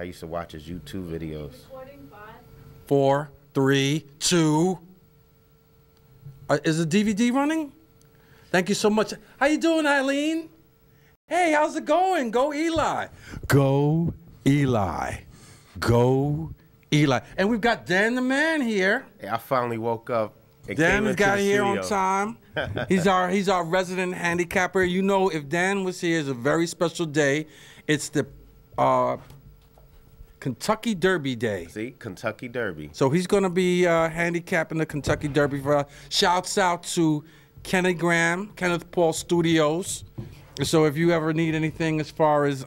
used to watch his YouTube videos. 4, 3, 2. Is the DVD running? Thank you so much. How you doing, Eileen? Hey, how's it going? Go Eli. Go Eli. Go Eli. And we've got Dan the Man here. Hey, I finally woke up. Dan got here on time. He's our resident handicapper. You know, if Dan was here, it's a very special day. It's the Kentucky Derby Day. See, Kentucky Derby. So he's going to be handicapping the Kentucky Derby for us. Shouts out to Kenneth Paul Studios. So if you ever need anything as far as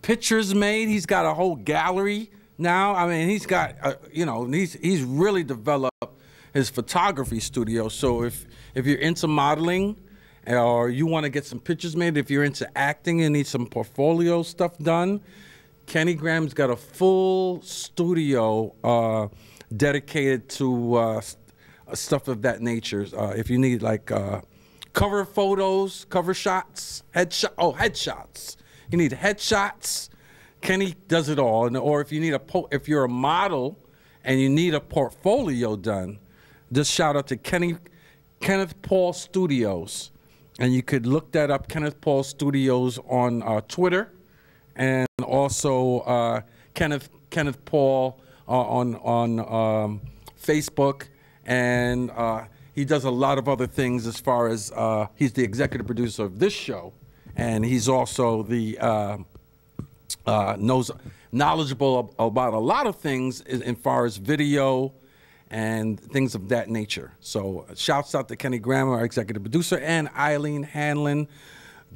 pictures made, he's got a whole gallery now. I mean, he's got, you know, he's really developed his photography studio. So if you're into modeling or you want to get some pictures made, if you're into acting and need some portfolio stuff done, Kenny Graham's got a full studio dedicated to stuff of that nature. If you need like cover photos, cover shots, headshots. You need headshots. Kenny does it all. Or if you need if you're a model and you need a portfolio done, just shout out to Kenneth Paul Studios, and you could look that up, Kenneth Paul Studios on Twitter, and also Kenneth Paul on Facebook, and he does a lot of other things as far as he's the executive producer of this show, and he's also the knowledgeable about a lot of things as far as video and things of that nature. So shouts out to Kenny Graham, our executive producer, and Eileen Hanlon.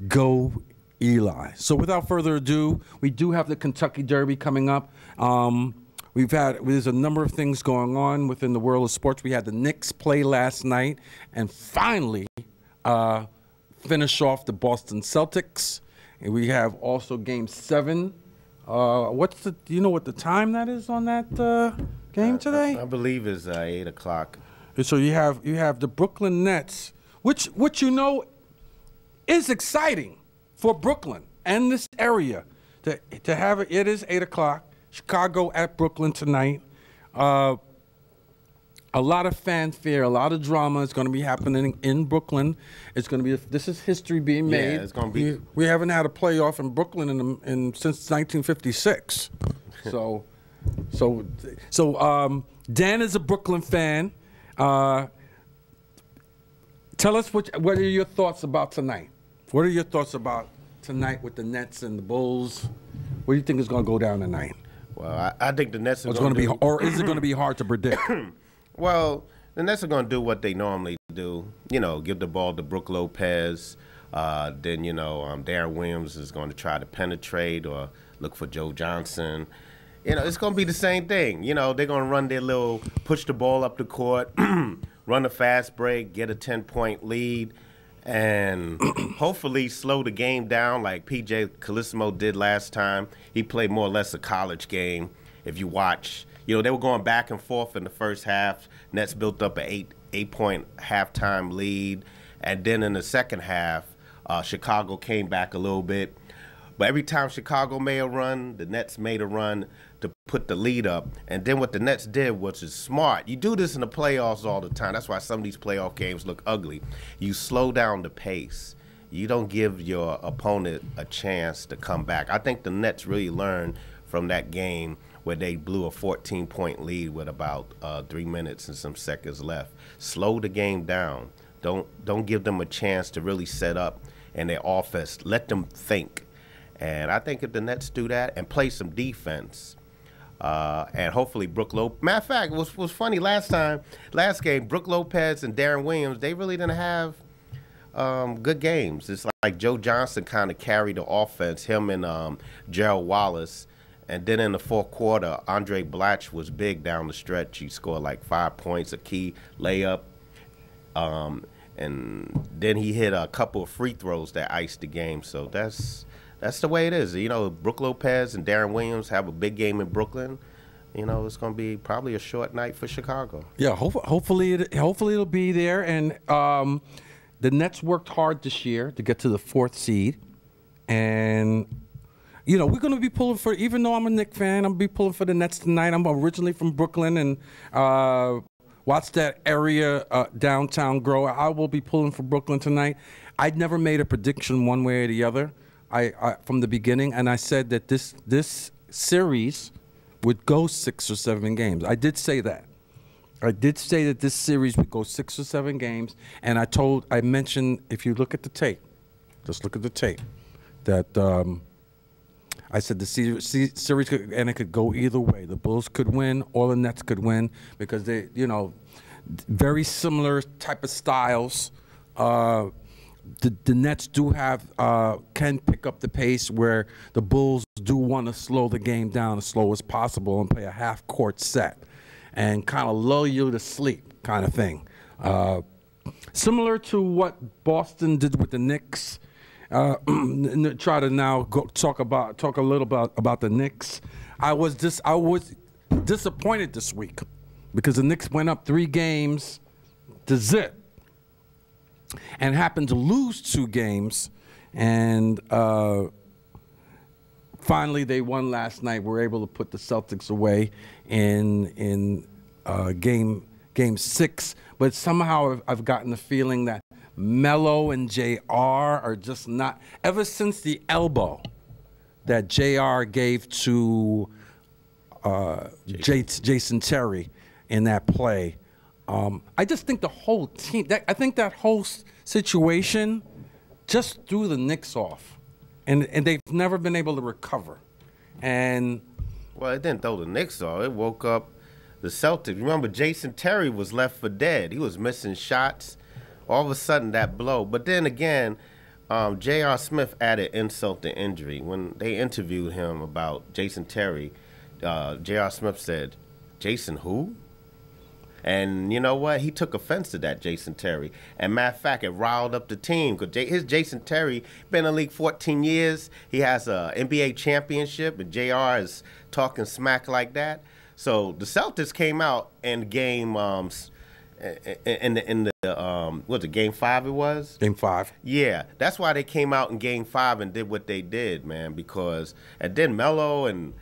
Go Eli. So without further ado, we do have the Kentucky Derby coming up. There's a number of things going on within the world of sports. We had the Knicks play last night and finally finish off the Boston Celtics. And we have also Game 7. Do you know what the time that is on that game today? I believe it's 8 o'clock. So you have the Brooklyn Nets, which you know is exciting for Brooklyn and this area to have it. It is 8 o'clock. Chicago at Brooklyn tonight. A lot of fanfare, a lot of drama is going to be happening in Brooklyn. It's going to be this is history being made. Yeah, it's going to be. We haven't had a playoff in Brooklyn since 1956. So Dan is a Brooklyn fan. Tell us what are your thoughts about tonight? What are your thoughts about tonight with the Nets and the Bulls? What do you think is going to go down tonight? Well, I think the Nets are going to be, or is it going to be hard to predict? Well, the Nets are going to do what they normally do. You know, give the ball to Brook Lopez. Then, you know, Darren Williams is going to try to penetrate or look for Joe Johnson. You know, it's going to be the same thing. You know, they're going to run their little, push the ball up the court, run a fast break, get a 10-point lead, and hopefully slow the game down like P.J. Calissimo did last time. He played more or less a college game. If you watch, you know, they were going back and forth in the first half. Nets built up an eight-point halftime lead. And then in the second half, Chicago came back a little bit. But every time Chicago made a run, the Nets made a run to put the lead up. And then what the Nets did, which is smart, you do this in the playoffs all the time. That's why some of these playoff games look ugly. You slow down the pace. You don't give your opponent a chance to come back. I think the Nets really learned from that game where they blew a 14-point lead with about 3 minutes and some seconds left. Slow the game down. Don't give them a chance to really set up in their offense. Let them think. And I think if the Nets do that and play some defense, and hopefully Brook Lopez. Matter of fact, it was funny last game, Brook Lopez and Darren Williams, they really didn't have good games. It's like Joe Johnson kind of carried the offense, him and Gerald Wallace. And then in the fourth quarter, Andre Blatch was big down the stretch. He scored like 5 points, a key layup. And then he hit a couple of free throws that iced the game. So that's the way it is. You know, Brook Lopez and Darren Williams have a big game in Brooklyn. You know, it's going to be probably a short night for Chicago. Yeah, hopefully it'll be there. And the Nets worked hard this year to get to the 4th seed. And you know, we're going to be pulling for, even though I'm a Knicks fan, I'm going to be pulling for the Nets tonight. I'm originally from Brooklyn and watch that area downtown grow. I will be pulling for Brooklyn tonight. I'd never made a prediction one way or the other from the beginning, and I said that this series would go 6 or 7 games. I did say that. I did say that this series would go 6 or 7 games, and I mentioned, if you look at the tape, just look at the tape, that I said the series could, and it could go either way. The Bulls could win or the Nets could win because they, you know, very similar type of styles. The Nets do have can pick up the pace where the Bulls do want to slow the game down as slow as possible and play a half-court set and kind of lull you to sleep kind of thing. Similar to what Boston did with the Knicks. Try to now talk a little about the Knicks. I was disappointed this week because the Knicks went up 3 games to zip and happened to lose 2 games, and finally they won last night. Were able to put the Celtics away in game 6, but somehow I've gotten the feeling that Melo and JR are just not, ever since the elbow that JR gave to Jason Terry in that play, I just think the whole team, I think that whole situation just threw the Knicks off, and they've never been able to recover. And well, it didn't throw the Knicks off. It woke up the Celtics. Remember, Jason Terry was left for dead. He was missing shots. All of a sudden, that blow. But then again, J.R. Smith added insult to injury. When they interviewed him about Jason Terry, J.R. Smith said, "Jason who?" And you know what? He took offense to that, Jason Terry. And matter of fact, it riled up the team. Because his Jason Terry been in the league 14 years. He has an NBA championship, and J.R. is talking smack like that. So the Celtics came out in game in the was it game 5 it was? Game 5. Yeah, that's why they came out in game 5 and did what they did, man, because and then Melo and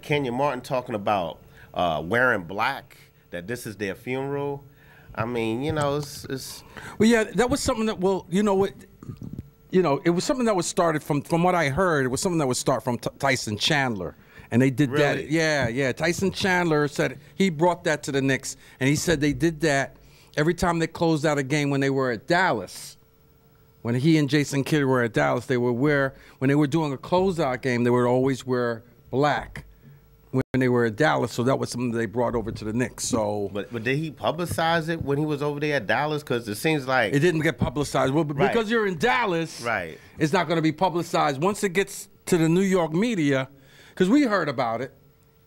Kenyon Martin talking about wearing black, that this is their funeral. I mean, you know, it's well, yeah, that was something that, well, you know what, it was something that was started from what I heard. It was something that was started from Tyson Chandler. And they did really? that. Yeah. Tyson Chandler said he brought that to the Knicks, and he said they did that every time they closed out a game when they were at Dallas. When he and Jason Kidd were at Dallas, when they were doing a closeout game, they would always wear black when they were at Dallas. So that was something they brought over to the Knicks. So, but did he publicize it when he was over there at Dallas? Because it seems like it didn't get publicized. Well, right. Because you're in Dallas, right? It's not going to be publicized once it gets to the New York media. Because we heard about it.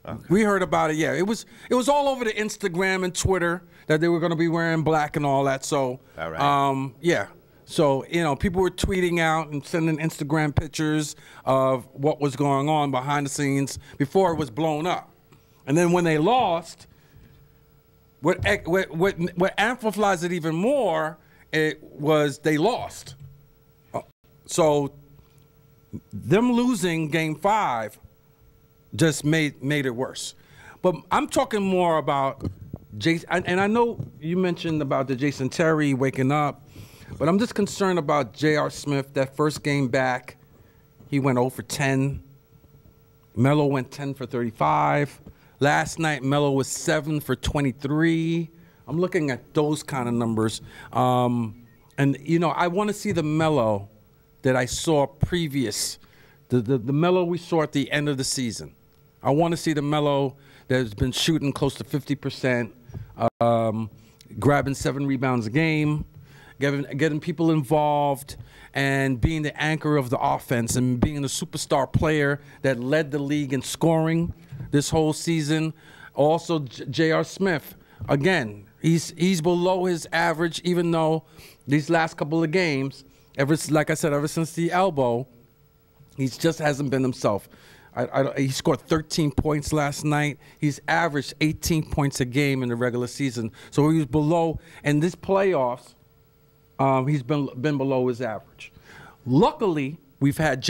Okay. We heard about it, yeah. It was all over the Instagram and Twitter that they were going to be wearing black and all that. So, all right. Yeah. So, people were tweeting out and sending Instagram pictures of what was going on behind the scenes before it was blown up. And then when they lost, what amplifies it even more, it was they lost. So them losing game 5 just made it worse. But I'm talking more about Jason, and I know you mentioned about the Jason Terry waking up, but I'm just concerned about J.R. Smith. That first game back, he went 0 for 10. Melo went 10 for 35. Last night, Melo was 7 for 23. I'm looking at those kind of numbers. And, I want to see the Melo that I saw previous, the Melo we saw at the end of the season. I want to see the Melo that has been shooting close to 50%, grabbing 7 rebounds a game, getting people involved, and being the anchor of the offense and being the superstar player that led the league in scoring this whole season. Also, J.R. Smith, again, he's below his average, even though these last couple of games, like I said, ever since the elbow, he just hasn't been himself. He scored 13 points last night. He's averaged 18 points a game in the regular season. So he was below. And this playoffs, he's been below his average. Luckily, we've had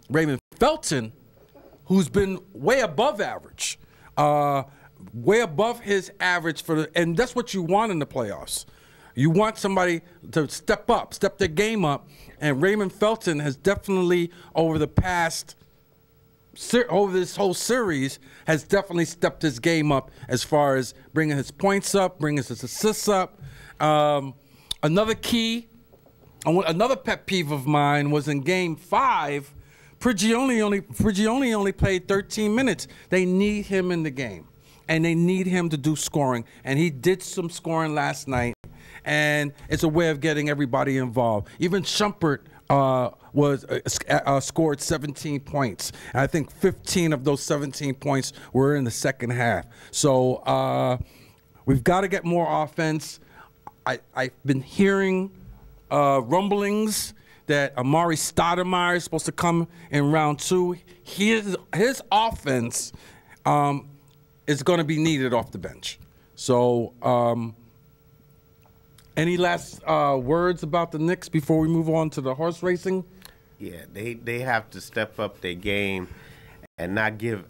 Raymond Felton, who's been way above average, way above his average and that's what you want in the playoffs. You want somebody to step up, step their game up, and Raymond Felton has definitely over this whole series has definitely stepped his game up as far as bringing his points up, bringing his assists up. Another pet peeve of mine was in Game 5. Prigioni only played 13 minutes. They need him in the game, and they need him to do scoring. And he did some scoring last night, and it's a way of getting everybody involved. Even Shumpert scored 17 points. And I think 15 of those 17 points were in the second half. So we've got to get more offense. I've been hearing rumblings that Amari Stoudemire is supposed to come in round 2. His offense is going to be needed off the bench. So any last words about the Knicks before we move on to the horse racing? Yeah, they have to step up their game and not give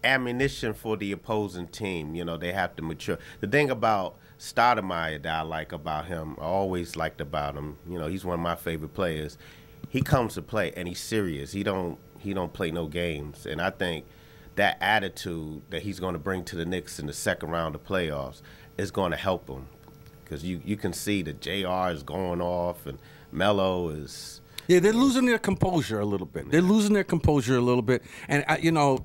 ammunition for the opposing team. You know, they have to mature. The thing about Stoudemire that I like about him, I always liked about him, you know, he's one of my favorite players. He comes to play and he's serious. He don't play no games. And I think that attitude that he's going to bring to the Knicks in the second round of playoffs is going to help him. Because you can see that JR is going off and Melo is... Yeah, they're losing their composure a little bit. They're losing their composure a little bit. And, you know,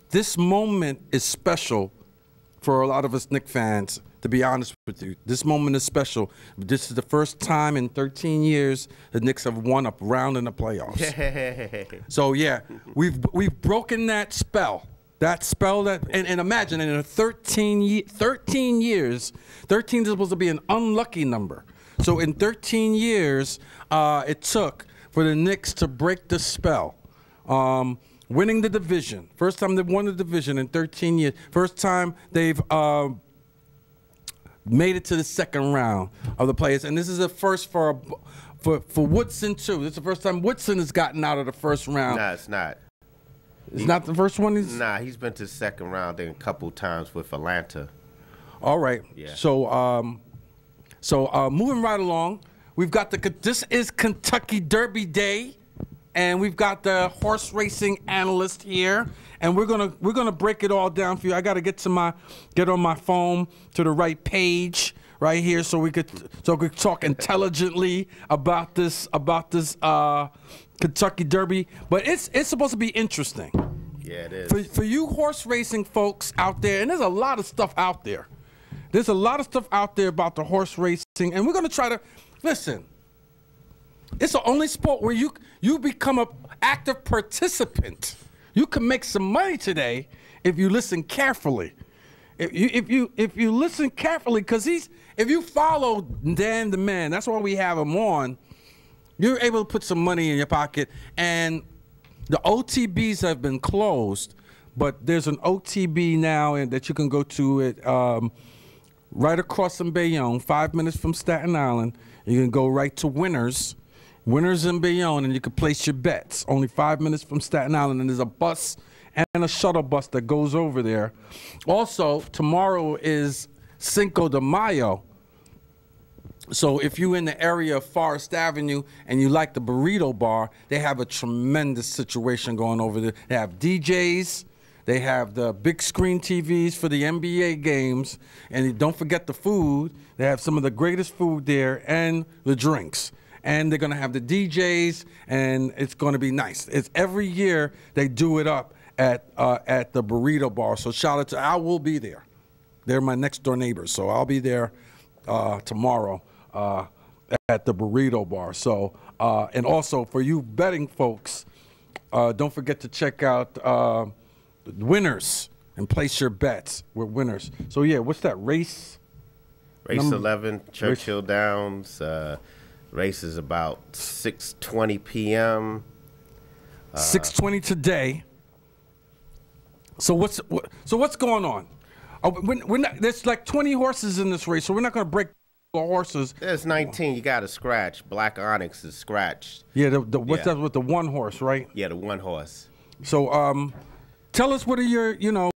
this moment is special for a lot of us Knicks fans, to be honest with you. This moment is special. This is the first time in 13 years the Knicks have won a round in the playoffs. So, yeah, we've broken that spell. That spell and imagine in 13 years, 13 is supposed to be an unlucky number. So in 13 years, it took for the Knicks to break the spell. Winning the division. First time they've won the division in 13 years. First time they've made it to the second round of the playoffs. And this is a first for Woodson, too. This is the first time Woodson has gotten out of the first round. No, it's not. It's not the first one? Nah, he's been to the second round a couple times with Atlanta. All right. Yeah. So moving right along, we've got this is Kentucky Derby Day, and we've got the horse racing analyst here, and we're gonna break it all down for you. I got to get on my phone to the right page right here so we could talk intelligently about this Kentucky Derby, but it's supposed to be interesting. Yeah, it is. For you horse racing folks out there, and there's a lot of stuff out there. There's a lot of stuff out there about the horse racing, and we're going to try to listen. It's the only sport where you become an active participant. You can make some money today if you listen carefully. If you listen carefully, because if you follow Dan the Man, that's why we have him on. You're able to put some money in your pocket, and the OTBs have been closed, but there's an OTB now that you can go to right across from Bayonne, 5 minutes from Staten Island. You can go right to Winners in Bayonne, and you can place your bets. Only 5 minutes from Staten Island, and there's a bus and a shuttle bus that goes over there. Also, tomorrow is Cinco de Mayo. So if you're in the area of Forest Avenue and you like the Burrito Bar, they have a tremendous situation going over there. They have DJs. They have the big screen TVs for the NBA games. And don't forget the food. They have some of the greatest food there and the drinks. And they're going to have the DJs, and it's going to be nice. It's every year they do it up at the Burrito Bar. So shout out I will be there. They're my next door neighbors. So I'll be there tomorrow. At the Burrito Bar. So, and also for you betting folks, don't forget to check out Winners and place your bets with Winners. So yeah, what's that race? Race 11, Churchill Downs. Race is about 6:20 p.m. 6:20 today. So what's going on? There's like 20 horses in this race, so we're not going to break the horses. There's 19. You got a scratch. Black Onyx is scratched. Yeah, what's that with the one horse, right? Yeah, the one horse. So, tell us what are your,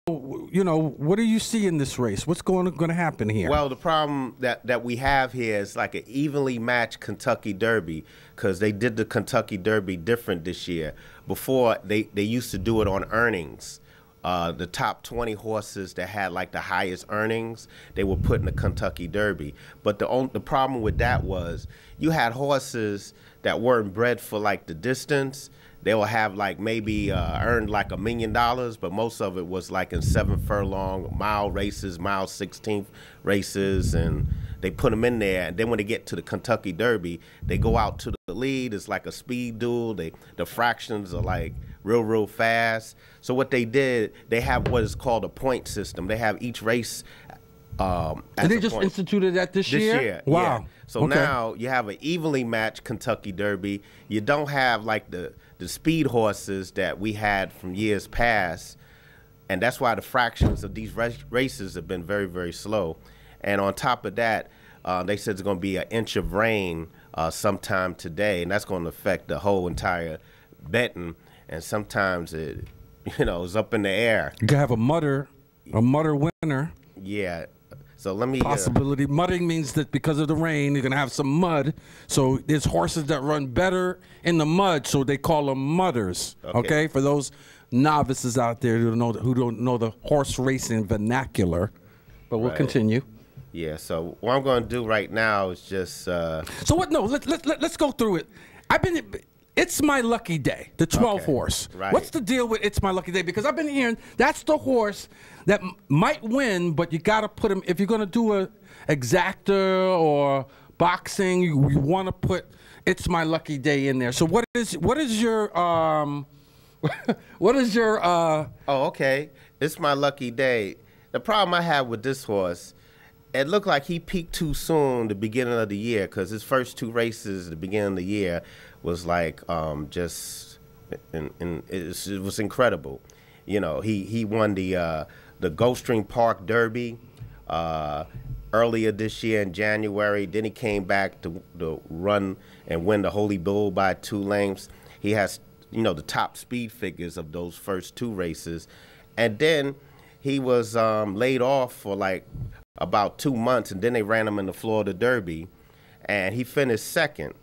what do you see in this race? What's going to happen here? Well, the problem that we have here is like an evenly matched Kentucky Derby, because they did the Kentucky Derby different this year. Before, they used to do it on earnings. The top 20 horses that had like the highest earnings, they were put in the Kentucky Derby. But the problem with that was you had horses that weren't bred for like the distance. They will have like maybe earned like $1 million, but most of it was like in 7 furlong mile races, mile 16th races, and they put them in there. And then when they get to the Kentucky Derby, they go out to the lead. It's like a speed duel. The fractions are like real fast. So what they did, they have what is called a point system. They have each race. And they just instituted that this year? This year, wow. Yeah. So now you have an evenly matched Kentucky Derby. You don't have like the speed horses that we had from years past, and that's why the fractions of these races have been very slow. And on top of that, they said it's going to be an inch of rain sometime today, and that's going to affect the whole entire betting. And sometimes it, is up in the air. You can have a mutter winner. Yeah. So let me possibility. Mudding means that because of the rain, you're gonna have some mud. So there's horses that run better in the mud, so they call them mudders. Okay, for those novices out there who don't know the horse racing vernacular. But we'll continue. Yeah. So what I'm going to do right now is just. So what? No. Let's go through it. It's My Lucky Day, the 12 horse. Right. What's the deal with It's My Lucky Day? Because I've been hearing that's the horse that might win, but you got to put him, if you're going to do a exacta or boxing, you want to put It's My Lucky Day in there. So what is your what is your Oh, okay. It's My Lucky Day. The problem I have with this horse, it looked like he peaked too soon the beginning of the year, because his first 2 races at the beginning of the year was like it was incredible. He won the Gulfstream Park Derby earlier this year in January. Then he came back to run and win the Holy Bull by 2 lengths. He has the top speed figures of those first 2 races, and then he was laid off for like about 2 months, and then they ran him in the Florida Derby, and he finished second.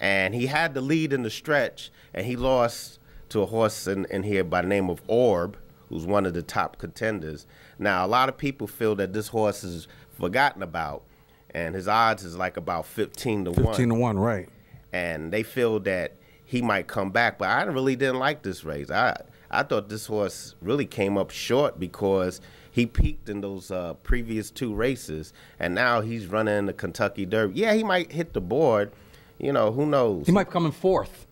And he had the lead in the stretch, and he lost to a horse in here by the name of Orb, who's one of the top contenders. Now, a lot of people feel that this horse is forgotten about, and his odds is like about 15 to 1. 15 to 1, right. And they feel that he might come back, but I really didn't like this race. I thought this horse really came up short because he peaked in those previous 2 races, and now he's running the Kentucky Derby. Yeah, he might hit the board. Who knows? He might come in 4th.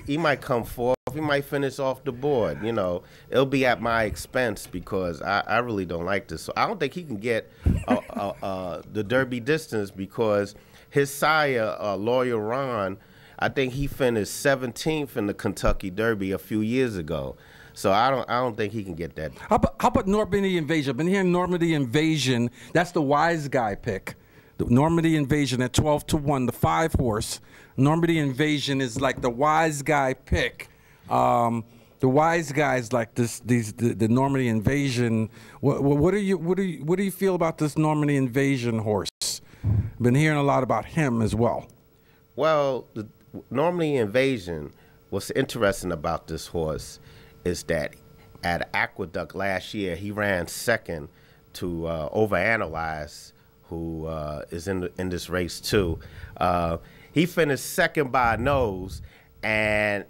He might come 4th. He might finish off the board. It'll be at my expense because I really don't like this. So I don't think he can get the Derby distance because his sire, Lawyer Ron, I think he finished 17th in the Kentucky Derby a few years ago. So I don't think he can get that. How about Normandy Invasion? I've been hearing Normandy Invasion. That's the wise guy pick. The Normandy Invasion at 12 to 1, the 5 horse. Normandy Invasion is like the wise guy pick. The wise guys like the Normandy Invasion. What do you feel about this Normandy Invasion horse? Been hearing a lot about him as well. Well, the Normandy Invasion, what's interesting about this horse is that at Aqueduct last year, he ran second to Overanalyze, who is in this race too. He finished second by a nose, and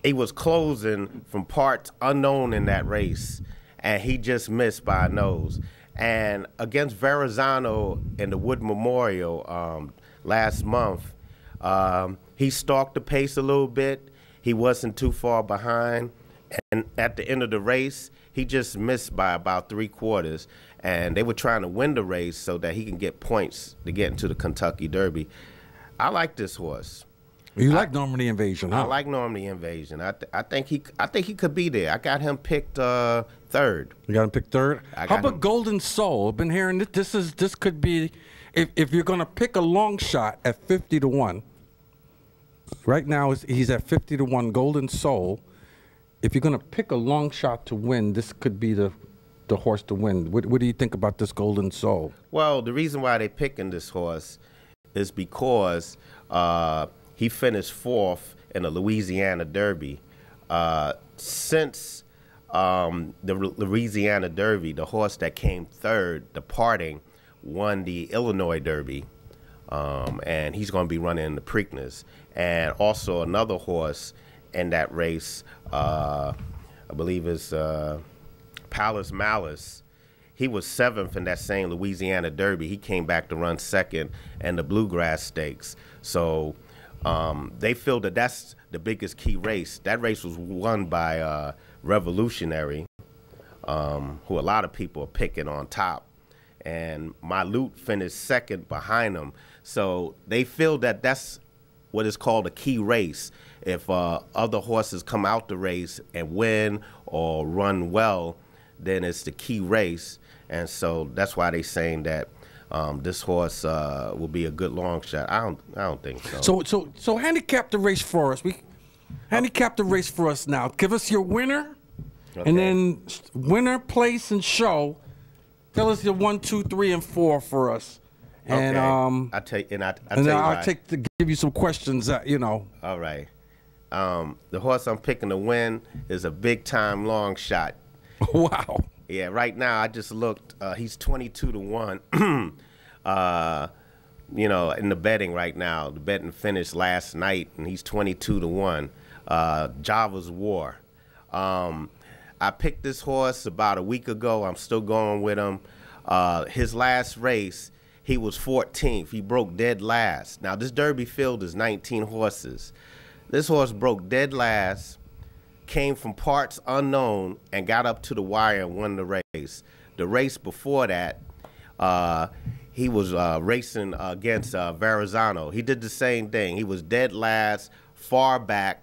he was closing from parts unknown in that race, and he just missed by a nose. And against Verrazano in the Wood Memorial last month, he stalked the pace a little bit. He wasn't too far behind. And at the end of the race, he just missed by about 3/4. And they were trying to win the race so that he can get points to get into the Kentucky Derby. I like this horse. You like Normandy Invasion, huh? I like Normandy Invasion. I think he could be there. I got him picked 3rd. You got him picked 3rd. How about Golden Soul? I've been hearing this could be if you're gonna pick a long shot at 50-1, right now he's at 50-1 Golden Soul. If you're gonna pick a long shot to win, this could be the horse to win. What do you think about this Golden Soul? Well, the reason why they're picking this horse is because he finished 4th in the Louisiana Derby. Since the Louisiana Derby, the horse that came 3rd, Departing, won the Illinois Derby, and he's going to be running in the Preakness. And also another horse in that race, I believe is Palace Malice. He was 7th in that same Louisiana Derby. He came back to run 2nd in the Bluegrass Stakes. So they feel that that's the biggest key race. That race was won by Revolutionary, who a lot of people are picking on top. And Malute finished 2nd behind him. So they feel that that's what is called a key race. If other horses come out the race and win or run well, then it's the key race. And so that's why they're saying that this horse will be a good long shot. I don't think so. So handicap the race for us. Handicap the race for us now. Give us your winner, okay, and then winner, place, and show. Tell us your 1, 2, 3, and 4 for us. And okay. I'll give you some questions. All right. The horse I'm picking to win is a big time long shot. Wow. Yeah, right now I just looked. He's 22-1. In the betting right now. The betting finished last night, and he's 22-1. Java's War. I picked this horse about a week ago. I'm still going with him. His last race, he was 14th. He broke dead last. Now, this Derby field is 19 horses. This horse broke dead last, came from parts unknown, and got up to the wire and won the race. The race before that, he was racing against Verrazano. He did the same thing. He was dead last, far back.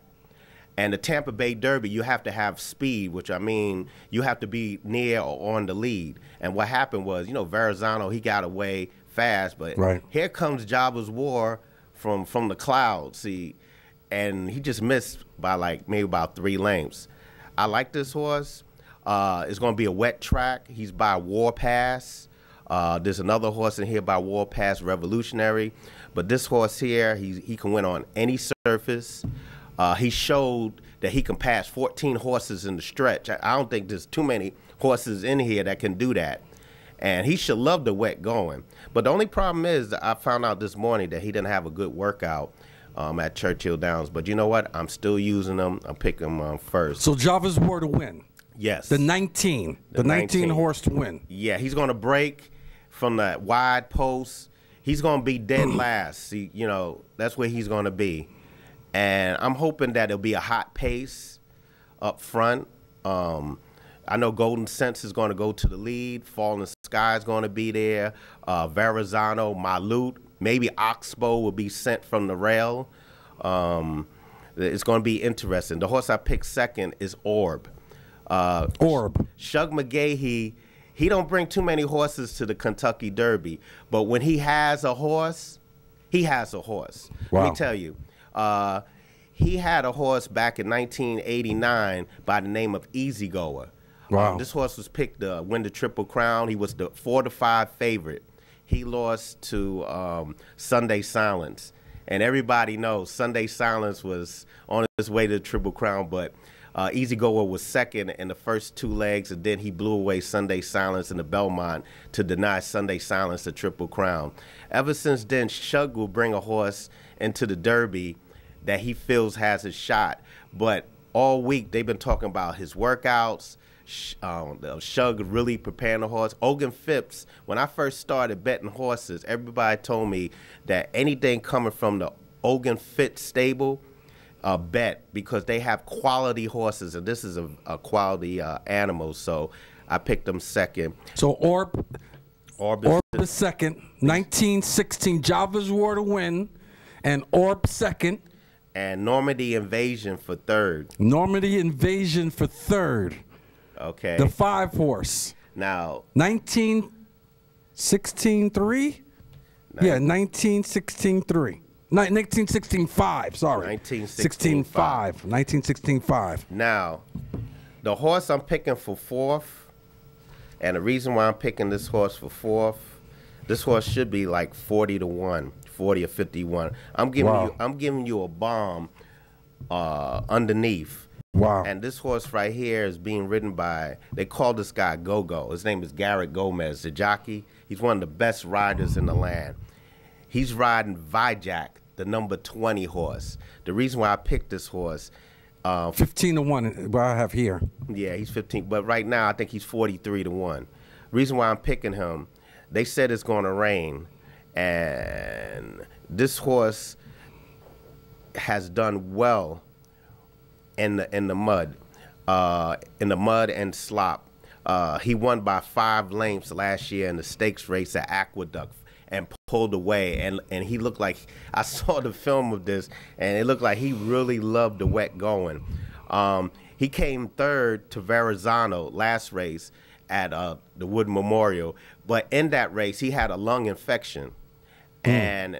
And the Tampa Bay Derby, you have to have speed, which I mean, you have to be near or on the lead. And what happened was, Verrazano, he got away fast, but right. Here comes Java's War from the clouds, see, and he just missed by maybe about 3 lengths. I like this horse. It's going to be a wet track. He's by Warpass. There's another horse in here by Warpass, Revolutionary. But this horse here, he can win on any surface. He showed that he can pass 14 horses in the stretch. I don't think there's too many horses in here that can do that. And he should love the wet going. But the only problem is that I found out this morning that he didn't have a good workout at Churchill Downs. But you know what? I'm still using him. I'm picking him first. So Java's War to win. Yes. The 19 horse to win. Yeah, he's going to break from that wide post. He's going to be dead last. See, that's where he's going to be. And I'm hoping that it'll be a hot pace up front. I know Golden Sense is going to go to the lead. Falling Sky is going to be there. Verrazano, Malute, maybe Oxbow will be sent from the rail. It's going to be interesting. The horse I picked second is Orb. Shug McGahee, he don't bring too many horses to the Kentucky Derby. But when he has a horse, he has a horse. Wow. Let me tell you. He had a horse back in 1989 by the name of Easygoer. Wow. This horse was picked to win the Triple Crown. He was the 4-5 favorite. He lost to Sunday Silence. And everybody knows Sunday Silence was on his way to the Triple Crown, but Easygoer was second in the first 2 legs, and then he blew away Sunday Silence in the Belmont to deny Sunday Silence the Triple Crown. Ever since then, Shug will bring a horse into the Derby that he feels has a shot. But all week they've been talking about his workouts, Shug really preparing the horse. Ogan Phipps, when I first started betting horses, everybody told me that anything coming from the Ogan Phipps stable, bet, because they have quality horses, and this is a quality animal. So I picked them second. So Orb is second. 1916 Java's War to win, and Orb second. And Normandy Invasion for third. Normandy Invasion for third. Okay. The 5 horse. Now 1916 3. Yeah, 1916-3. 1916-5, sorry. 1916-5. 1916-5. Now, the horse I'm picking for fourth, and the reason why I'm picking this horse for fourth, this horse should be like 40-1, 40 or 51. I'm giving you a bomb underneath. Wow. And this horse right here is being ridden by, they call this guy Go-Go. His name is Garrett Gomez, the jockey. He's one of the best riders in the land. He's riding Vijak, the number 20 horse. The reason why I picked this horse, 15-1, what I have here. yeah, he's 15, but right now I think he's 43-1. Reason why I'm picking him, they said it's going to rain, and this horse has done well in the mud and slop. He won by 5 lengths last year in the stakes race at Aqueduct and pulled away, and he looked like, I saw the film of this, and it looked like he really loved the wet going. He came third to Verrazano last race at the Wood Memorial, but in that race he had a lung infection, and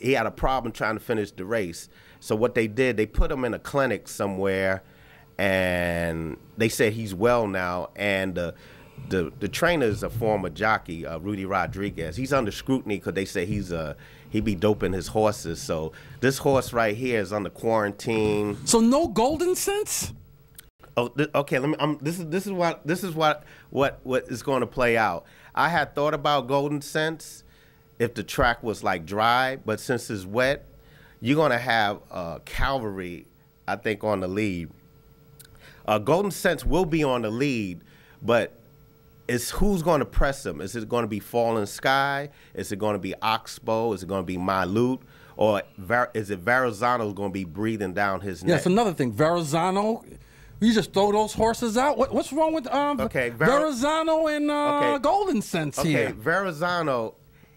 he had a problem trying to finish the race. So what they did, they put him in a clinic somewhere, and they said he's well now, and the trainer is a former jockey, Rudy Rodriguez. He's under scrutiny because they say he be doping his horses. So this horse right here is under quarantine. So no Golden Sense? Oh, okay. Let me. This is what is going to play out. I had thought about Golden Sense if the track was like dry, but since it's wet, you're going to have Cavalry, I think, on the lead. Golden Sense will be on the lead, but it's who's going to press him. Is it going to be Fallen Sky? Is it going to be Oxbow? Is it going to be Malute? Or is it Verrazano's going to be breathing down his neck? Yes, another thing. Verrazano, you just throw those horses out? What's wrong with Verrazano and Golden Sense here? Okay, Verrazano,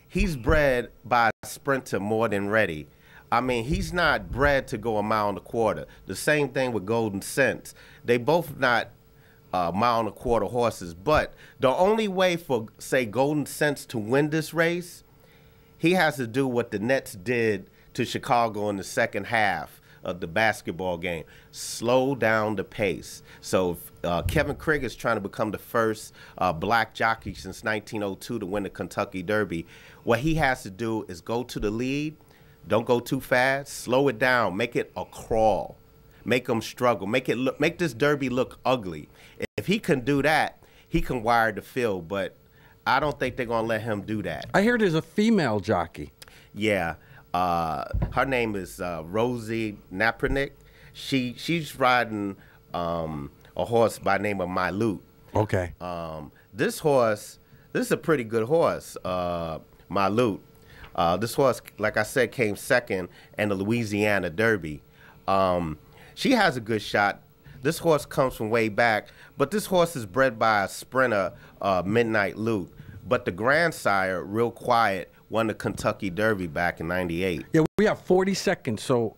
he's bred by a sprinter more than ready. I mean, he's not bred to go a mile and a quarter. The same thing with Golden Sense. They both not mile and a quarter horses, but the only way for, say, Golden Sense to win this race, he has to do what the Nets did to Chicago in the second half of the basketball game: slow down the pace. So Kevin Craig is trying to become the first black jockey since 1902 to win the Kentucky Derby. What he has to do is go to the lead, don't go too fast, slow it down, make it a crawl, make them struggle, make this Derby look ugly. If he can do that, he can wire the field, but I don't think they're going to let him do that. I hear there's a female jockey. Yeah. Her name is Rosie Napernick. She's riding a horse by the name of Malute. Okay. This horse, this is a pretty good horse, Malute. This horse, like I said, came second in the Louisiana Derby. She has a good shot. This horse comes from way back, but this horse is bred by a sprinter, Midnight Loot. But the grandsire, Real Quiet, won the Kentucky Derby back in '98. Yeah, we have 40 seconds, so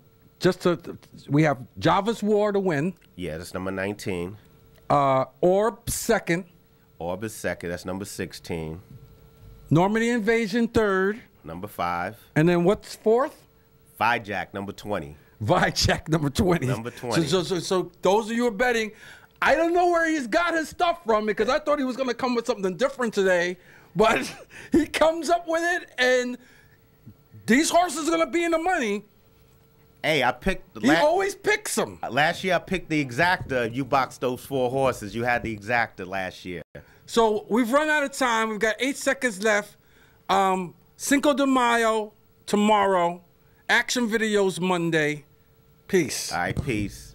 we have Java's War to win. Yeah, that's number 19. Orb second. Orb is second, that's number 16. Normandy Invasion third. Number 5. And then what's fourth? Vijak, number 20. Vijak, number 20. Number 20. So those of you who are betting, I don't know where he's got his stuff from because I thought he was going to come with something different today, but he comes up with it, and these horses are going to be in the money. Hey, I picked... He always picks them. Last year I picked the exacta. You boxed those 4 horses. You had the exacta last year. So we've run out of time. We've got 8 seconds left. Cinco de Mayo tomorrow. Action videos Monday. Peace. All right, peace.